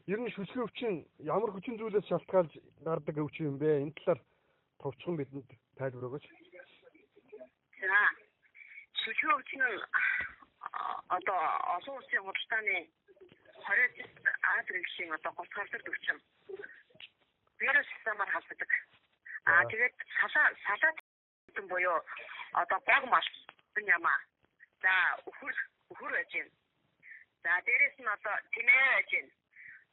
Ер нь шүлгийн өвчин ямар хүчин зүйлээс шалтгаалж гардаг өвчин юм бэ? Энэ талаар товчхон бидэнд тайлбар өгөөч. За. Шүлгийн өвчин нь одоо олон улсын худалдааны 20 Аз гэрлийн одоо гоцгоолтод өвчин. Вирус самар халддаг. Тэгээд салаад буюу одоо баг мал юм аа. За өхөр байж гэн. За дээрэс нь одоо тэмээ байж гэн.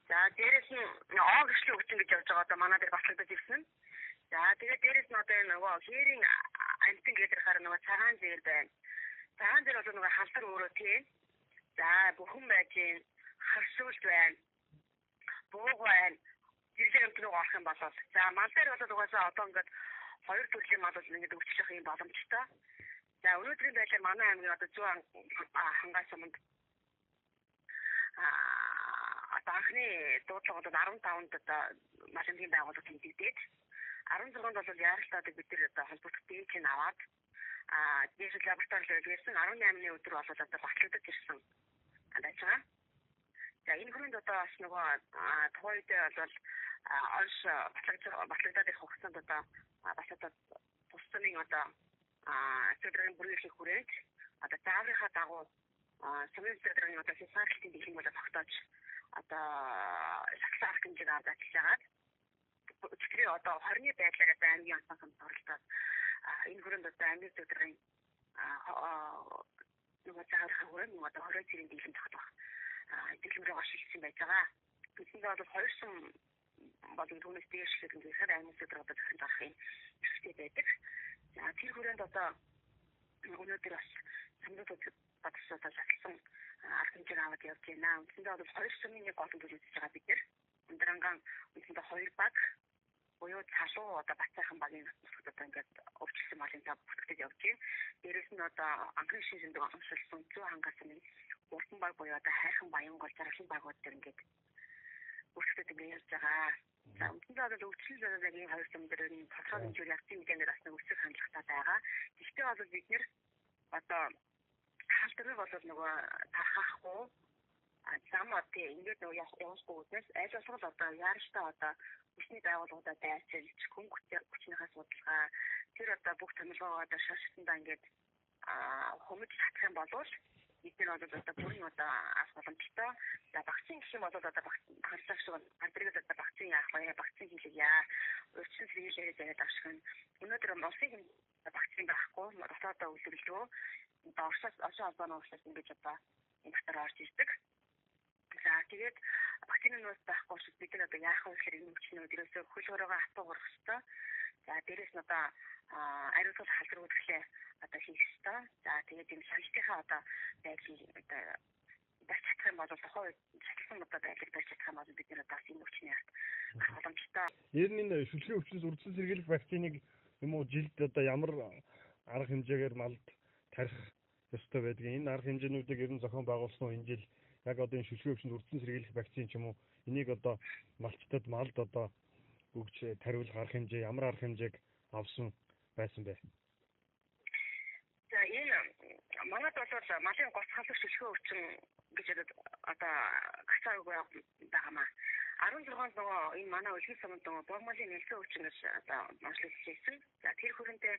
За дээрэс нь оогшлын өвчин гэж явж байгаа одоо манай дээр батлагдаж ирсэн. За тэгээд дээрэс нь одоо нөгөө хээрийн амтан гэдэг хараа нөгөө цагаан зээл байна. Цагаан зээл бол нөгөө халдвар өөрөө тийм. За бүхэн байж гэн. Харшуулт байна. Бууг байна. Зэрлэг амтныг орох юм бол за мал дээр бол угаасаа одоо ингээд хоёр төрлийн мал бол ингээд өвчлөх юм боломжтой. За өнөөдрийн байдлаар манай аймгийн одоо 100 хангаас өмнө одоо анхны дуудлага бол 15-нд одоо малынгийн байгууллага тэмдэглээд 16-нд бол яаралтаадаг бид нэр одоо холбогдох дээжийг аваад дээшл лабораторид ирсэн 18-ны өдөр бол одоо батлагдаж ирсэн байж байгаа. За энэ хүрээнд одоо бас нөгөө тухайд бол онш батлагдаад ирэх хугацаанд одоо бас одоо тусламжийн одоо зөвдрийн бүрэлдэхүүн хүрээнд одоо зааврынхаа дагуу сумын зөвдрийн одоо хязгаарлалтын дэлхийн болоо тогтоож одоо шахлах хэмжээг аваад ажиллагаад өчигдрийн одоо 20-ны байдлаар одоо аймгийн онцгой оролдоод энэ хүрээнд одоо аймгийн зөвдрийн нөгөө зааврынхаа хүрээнд одоо 20 цэрийн дэлхийн тогтоох дэлгүүрээ гашилсан байж байгаа. Тэнд бол 2 сум болон түүнээс дээш гэх юм хэрэг аймаг зөвдрөд одоо захин гарах юм хэрэгтэй байдаг. За тэр хүрээнд одоо өнөөдөр бас самбарууд батсаа шатлсан арга хэмжээг аваад явж байна. Үндсэндээ бол 2 сумын нэг олон төл үзэж байгаа бид нэр. Өндөрангаан үндсэндээ 2 баг буюу залуу одоо бацаахан багийн нутагт одоо ингээд өвчлсөн малын цав бүртгэж явж байна. Дээрээс нь одоо анхны шин зэндэг онцлсон 100 хангаас нь урдан баг буюу одоо хайрхан баян гол заргалын багууд төр ингээд бүртгэж ингээд явж байгаа. За үндсэндээ бол өвчлөл яг энэ хоёр сум дээр нь тодорхой хэмжээгээр ягцын мэдээгээр бас нэг өсөх хандлагатай байгаа. Гэхдээ бол бид нэр одоо халдварыг бол нөгөө тархахгүй зам одоо ингээд нөгөө явахгүй үснээс аль болох одоо яарчтай одоо хүчний байгууллагуудаа дайцуулж хүн хүчнийхээ судалгаа тэр одоо бүх томилгоогоо одоо шашигтандаа ингээд хумж татах юм бол бид нар одоо бүрэн одоо ас боломжтой. За вакцин гэх юм бол одоо вакцин шиг андрыг одоо вакцин яах вэ? Вакцин хийлээ яа. Урьдчилан сэргийлээд яриад авших нь өнөөдөр улсын вакцин байхгүй. Дотоодоо үйлдвэрлэв. Одоо Оросоос холбооны улсаас ингэж одоо энэ дотор орж ирдэг. За тэгээд вакцины нөөц байхгүй шиг бид нар одоо яах вэ гэхээр энэ хүчнүүд ерөөсөө хөл хорогоо хатуугах хэрэгтэй. За дээрэс нь одоо ариутгал халдвар үүсгэлээ одоо хийх хэрэгтэй. За тэгээд энэ шалгалтынхаа одоо байдлыг одоо барьж чадах юм бол тухайн шатлсан одоо байдлыг барьж чадах юм бол бид нэр одоо энэ хүчний арга боломжтой. Ер нь энэ шүлгийн өвчнөс урдсан сэргийлэх вакциныг юм уу жилд одоо ямар арга хэмжээгээр малд тарих ёстой байдаг. Энэ арга хэмжээнүүдийг ер нь зохион байгуулсан уу энэ жил яг одоо энэ шүлгийн өвчнөс урдсан сэргийлэх вакцин ч юм уу энийг одоо малчтад малд одоо өгч тариулах арга хэмжээ ямар арга хэмжээг авсан байсан бэ? За энэ манайд бол малын гоц халдвар шүлгийн өвчин гэж одоо гацаагүй байгаамаа. 16-нд нөгөө энэ манай үлгий сумд нөгөө богмолын нэлсэн өвчин гэж одоо онцлог хийсэн. За тэр хүрээндээ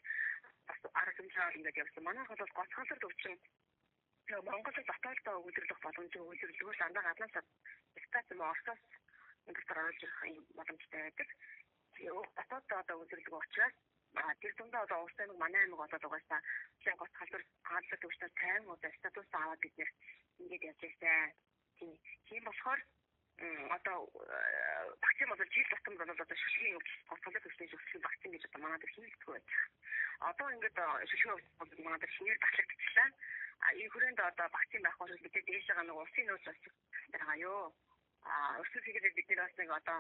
бас арга хэмжээ ингээд явсан. Манайх бол гоц халдвар өвчин Монголд дотооддоо үйлдвэрлэх боломжтой үйлдвэрлэгөөс андаа гаднаас стат юм Оросоос энэ дотор орж ирэх юм боломжтой байдаг. Дотооддоо одоо үйлдвэрлэх учраас тэр дундаа одоо улсын аймаг манай аймаг болоод угаасаа яг гоц халдвар өвчнөд 50 удаа статус аваад бид нэр ингээд явж байсан. Тийм болохоор одоо вакцин бол жил тутамд бол одоо шүлгийн гоц халдвар өвчний вакцин гэж одоо манай дээр хийгддэг байж байгаа. Одоо ингээд шүлгийн өвчин манай дээр шинээр батлагдчихлаа. Энэ хүрээнд одоо вакцин байх бол бид дээш байгаа нэг улсын нөөц байгаа юу. Өсвөр хийгээд бид нэр бас нэг одоо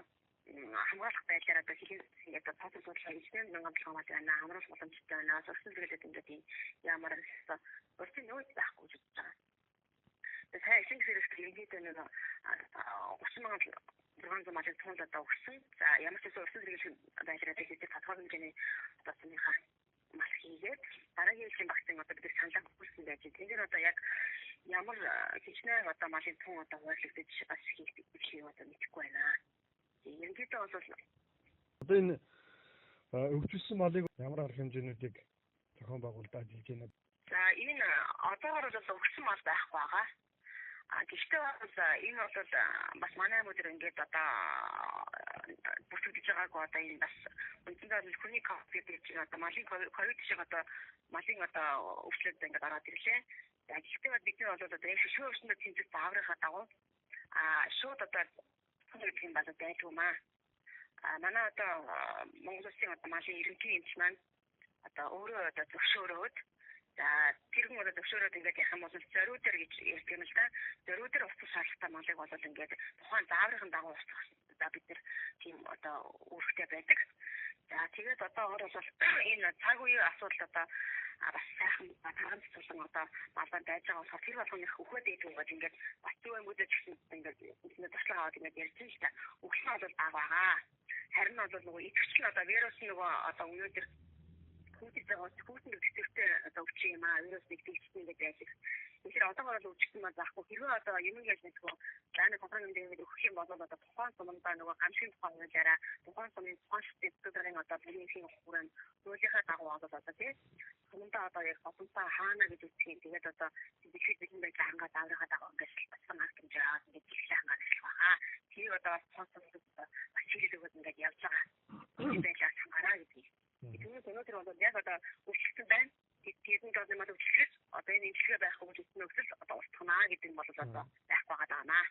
хамгаалах байдлаар одоо хийх одоо процесс бодлоо хийсэн мянган толгой байна. Хамруулах боломжтой байна. Өсвөр хийгээд ингээд юм ямар гэсэн улсын нөөц байхгүй гэж бодож байгаа. Тэгэхээр шинэ хэрэгсэл ингээд нэг 30,600 малын тунд одоо өгсөн. За ямар ч өсвөр хийх байдлаар тэгээд тодорхой хэмжээний одоо сумынхаа мал хийгээд дараагийн жилийн вакцин одоо бид саналаа өгсөн байж. Тэгээд одоо яг ямар хичнээн одоо малын тун одоо хуваарлагдаж бас хийх одоо мэдэхгүй байна. Ерөнхийдөө бол одоо энэ өвчлсөн малыг ямар арга хэмжээнүүдийг зохион байгуулалт ажиллаж байна? За энэ одоогоор бол өгсөн мал байхгүй байгаа. Гэхдээ бол энэ бол бас манай өдөр ингээд одоо бүртгэж байгаагүй одоо энэ бас үндсэндээ хүний ковид гэж одоо малын ковид шиг одоо малын одоо өвчлөлт ингээд ороод ирлээ. За гэхдээ бид нар бол одоо шишүү өвчнөд тэмцэх зааврынхаа дагуу шууд одоо гэх юм бол байдгүй маа. Манай одоо Монгол Улсын одоо малын ерөнхий эмч маань одоо өөрөө одоо зөвшөөрөөд за тэрхэн одоо зөвшөөрөөд ингээд яхах юм бол зориудэр гэж ярьдаг юм л да. Зориудэр устгах шаардлагатай малыг бол ингээд тухайн зааврын дагуу устгах за бид нар тийм одоо үүрэгтэй байдаг. За тэгээд одоо бол энэ цаг үеийн асуудал одоо бас сайхан таамаг цуглан одоо малбар байж байгаа болохоор тэр болгоны хөхөөд идэх гэж ингээд бас юу юм үзэж гисэн ингээд туслах аваад ингээд ярьж байна л та. Өглөө бол бага байгаа. Харин бол нөгөө идэвхч нь одоо вирус нөгөө одоо өнөөдөр хүүтэд дэвтэртэй одоо өвч юм аа вирус нэгтгэгчтэй ингээд байдаг. Тэгэхээр одоогоор л өвчтөн маа заахгүй хэрвээ одоо юм яаж нэгтгэв зааны компани ингээд өгөх юм бол одоо тухайн сумдаа нөгөө гамшигын тухайн хуулиараа тухайн сумын тухайн шийдвэрийн одоо бүрийн хүрэн хуулийнхаа дагуу одоо тийм сумдаа одоо яг бодомтой хаана гэж үтгэх. Тэгээд одоо дэлхийд бэлэн байж хангаа зааврынхаа дагуу ингээд басан арга хэмжээ аваад ингээд дэлхийд хангаа ажиллах байгаа. Тэрийг одоо спонсорлог бас чиглэлүүд ингээд явж байгаа. Энэ байж хангаараа гэдэг. Түүнээс өнөөдөр бол яг одоо өвчлөлтөнд байна. Тэдний одоо манай өвчлөл одоо энэ имчилгээ байхгүй гэж үтгэн өгсөл одоо устгахнаа гэдэг нь бол одоо байх байгаа даа.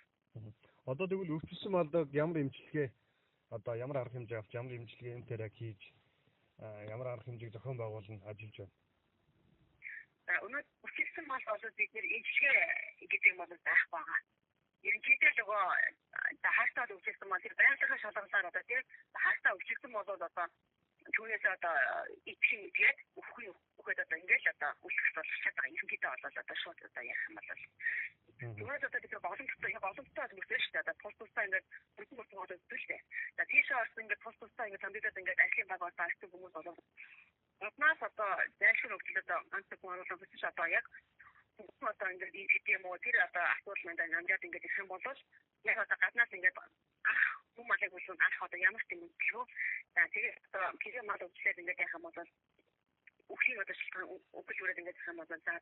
Одоо тэгвэл өвчлсөн малд ямар имчилгээ одоо ямар арга хэмжээ авч ямар имчилгээ терапи хийж ямар арга хэмжээг зохион байгуулна ажиллаж байна. Өнөөдөр өвчлсөн мал бол бид нэр имчилгээ гэдэг юм бол байх байгаа. Ерөнхийдөө нөгөө хаалтаа өвчлсөн мал тэр байгалийн шалгалаар одоо тийм хаалтаа өвчлсөн бол одоо түүнээс одоо ичийн гээд өгөхөд одоо ингээл одоо үлдэх болж байгаа. Ерөнхийдөө бол одоо шууд одоо ярих юм бол түүнээс одоо бид боломжтой мүсэж шүү дээ. Одоо тусдаа ингээд бүгд болоод өгдөө шүү дээ. За тийшээ орсон ингээд тусдаа ингээд хамдаад ингээд ажлын баг одоо ажил хүмүүс болоод однаас одоо зайлшгүй нөхцөл одоо ганцхан оруулах гэж одоо яг одоо ингээд ийм юм уу тэр одоо асуудал мандаа намжаад ингээд ирэх юм бол яг одоо гаднаас ингээд хүн малыг үлдэн анх одоо ямар ч юм хэлгүй. За тэгээд одоо гэрээ мал өвчлээд ингээд яхах юм бол үхлийн одоо шилхэн өгөл үрээд ингээд яхах юм бол за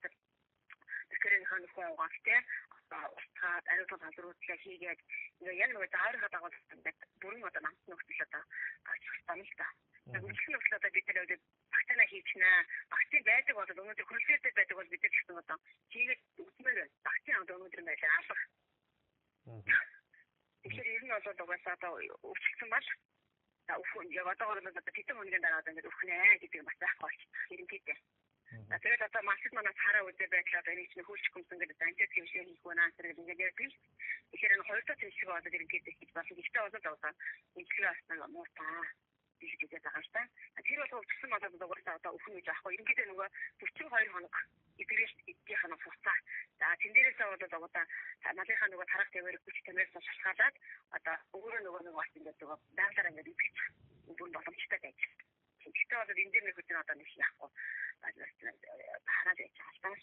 тэрийн хаан нөхөө авахтэй устгаад ариутгал халдруулалаа хийгээд ингээд яг нэг зааврынхаа дагуу ингээд бүрэн одоо намт нөхцөл одоо авчихсан л та. Үхлийн нөхцөл одоо бид нэр вакцина хийчихнэ. Вакцин байдаг бол өнөөдөр хөрөлцөөтэй байдаг бол бид нар гэсэн одоо хийгээд үтмээр вакцин одоо өнөөдөр байлаа алах. Тэгэхээр ер нь бол угаасаа одоо өвчлсөн бол өвхөн яг одоогоор бол тэтгэн хүнгийн дараа ингээд өвхнэ гэдэг бас байхгүй болчихсон. Ерөнхийдөө. Тэгээд одоо маск манаас хараа үзээ байдлаа энэ чинь хөлчих юмсан гэдэг антибиотик хэмжээ хийх үнэ антер ингээд ярьдаг. Тэгэхээр энэ хоёр дахь хэсэг болоод ерөнхийдөө хийж болсон. Гэхдээ бол одоо имчилгээ авсан муу таа гэж байгаа шүү дээ. Тэр бол өвчлсөн болоод угаасаа одоо өвхөн гэж аахгүй. Ерөнхийдөө нөгөө 42 хоног эдгээрээс идэх ханаа фуцаа. За тэн дээрээсээ бол одоо малынхаа нөгөө тарах тавиар хүч тамираас шалтгаалаад одоо өөрөө нөгөө бас ингээд нөгөө байгалаар ингээд идэх бүрэн боломжтой байж. Гэхдээ бол энэ дээр нэг хүчин одоо нэг яахгүй. Хараад яж хаалтаа.